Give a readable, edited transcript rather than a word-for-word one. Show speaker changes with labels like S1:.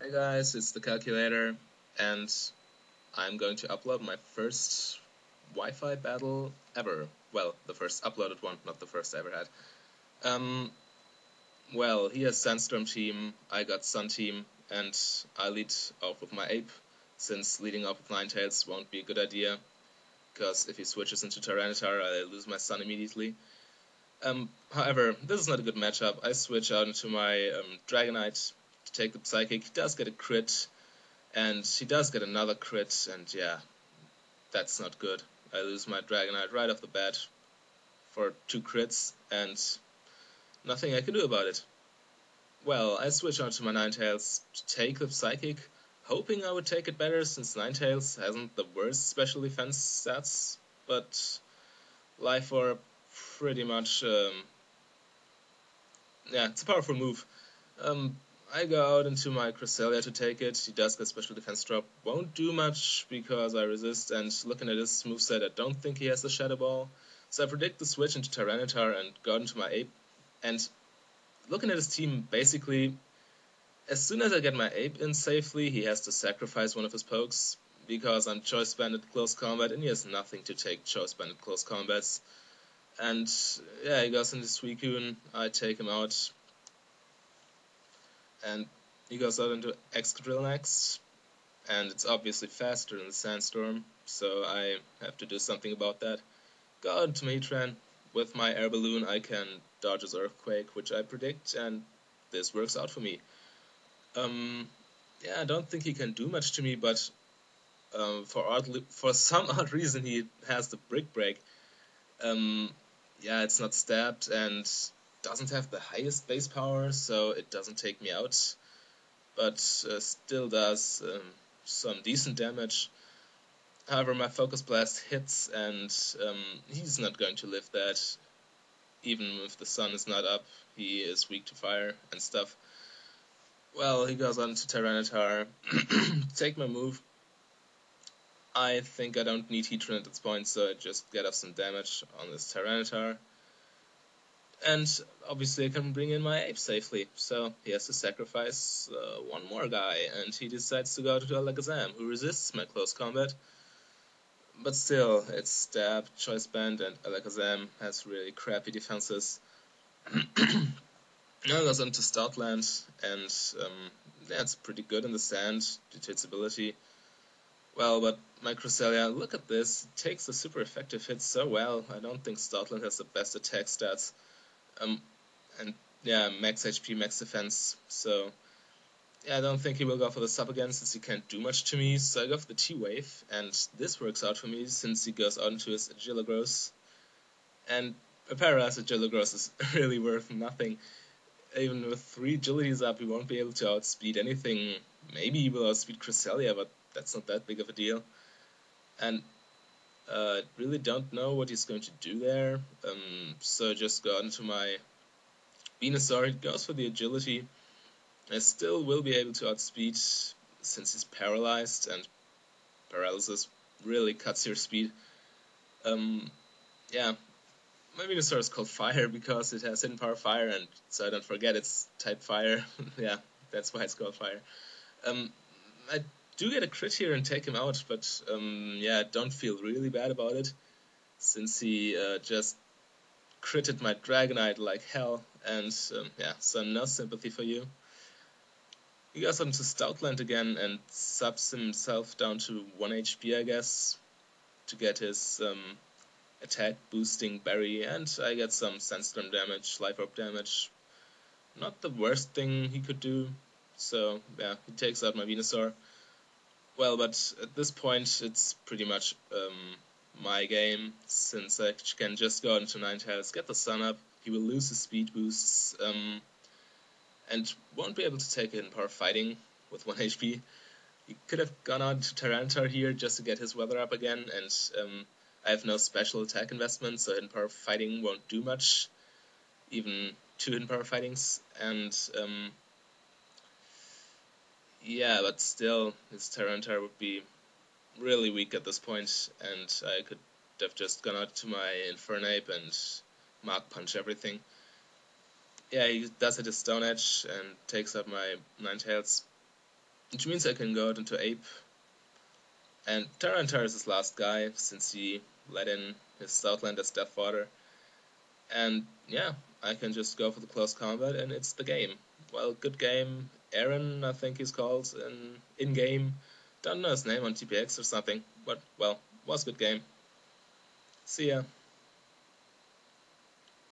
S1: Hey guys, it's the calculator, and I'm going to upload my first Wi-Fi battle ever. Well, the first uploaded one, not the first I ever had. Um, well, he has Sandstorm team, I got Sun team, and I lead off with my Ape, since leading off with Ninetales won't be a good idea, because if he switches into Tyranitar, I lose my Sun immediately. However, this is not a good matchup. I switch out into my Dragonite to take the Psychic. He does get a crit, and he does get another crit, and yeah, that's not good. I lose my Dragonite right off the bat for 2 crits, and nothing I can do about it. Well, I switch on to my Ninetales to take the Psychic, hoping I would take it better since Ninetales hasn't the worst special defense stats, but Life Orb pretty much, yeah, it's a powerful move. I go out into my Cresselia to take it. He does get special defense drop. Won't do much because I resist, and looking at his moveset, I don't think he has the Shadow Ball. So I predict the switch into Tyranitar and go into my Ape. And looking at his team, basically, as soon as I get my Ape in safely, he has to sacrifice one of his pokes, because I'm Choice Banded Close Combat, and he has nothing to take Choice Banded Close Combats. And yeah, he goes into Suicune, I take him out, and he goes out into Excadrill next, and it's obviously faster than the Sandstorm, so I have to do something about that. Go out into Heatran. With my Air Balloon I can dodge his Earthquake, which I predict, and this works out for me. Yeah, I don't think he can do much to me, but for some odd reason he has the Brick Break. Yeah, it's not stabbed and doesn't have the highest base power, so it doesn't take me out, but still does some decent damage. However, my Focus Blast hits, and he's not going to live that. Even if the sun is not up, he is weak to fire and stuff. Well, he goes on to Tyranitar. Take my move. I think I don't need Heatran at this point, so I just get off some damage on this Tyranitar. And obviously I can bring in my Ape safely, so he has to sacrifice one more guy, and he decides to go to Alakazam, who resists my close combat. But still, it's Stab, Choice Band, and Alakazam has really crappy defenses. Now goes into Stoutland, and that's pretty good in the sand due to its ability. Well, but my Cresselia, look at this, it takes the super effective hit so well. I don't think Stoutland has the best attack stats. And yeah, max HP, max defense, so yeah, I don't think he will go for the sub again since he can't do much to me, so I go for the T-Wave, and this works out for me since he goes on to his Agilogross, and a Paralyzed Agilogross is really worth nothing. Even with 3 agilities up, he won't be able to outspeed anything. Maybe he will outspeed Cresselia, but that's not that big of a deal. And I really don't know what he's going to do there, so just go into my Venusaur. He goes for the agility. I still will be able to outspeed since he's paralyzed, and paralysis really cuts your speed. Yeah, my Venusaur is called Fire because it has hidden power Fire, and so I don't forget it's type Fire. Yeah, that's why it's called Fire. I do get a crit here and take him out, but yeah, I don't feel really bad about it since he just critted my Dragonite like hell, and yeah, so no sympathy for you. He goes on to Stoutland again and subs himself down to 1 HP, I guess, to get his attack boosting berry, and I get some Sandstorm damage, Life Orb damage. Not the worst thing he could do, so yeah, he takes out my Venusaur. Well, but at this point it's pretty much my game, since I can just go into Ninetales, get the sun up, he will lose his speed boosts, and won't be able to take it in power fighting with 1 HP. He could have gone on to Tyranitar here just to get his weather up again, and I have no special attack investment, so hidden power fighting won't do much, even 2 hidden power fightings, and yeah, but still, his Tyranitar would be really weak at this point, and I could have just gone out to my Infernape and Mark Punch everything. Yeah, he does hit his Stone Edge and takes out my Ninetales. which means I can go out into Ape, and Tyranitar is his last guy, since he let in his Southlander's Deathwater, and yeah, I can just go for the close combat, and it's the game. Well, good game. Erin, I think he's called in-game. Don't know his name on TPX or something, but, well, was good game. See ya.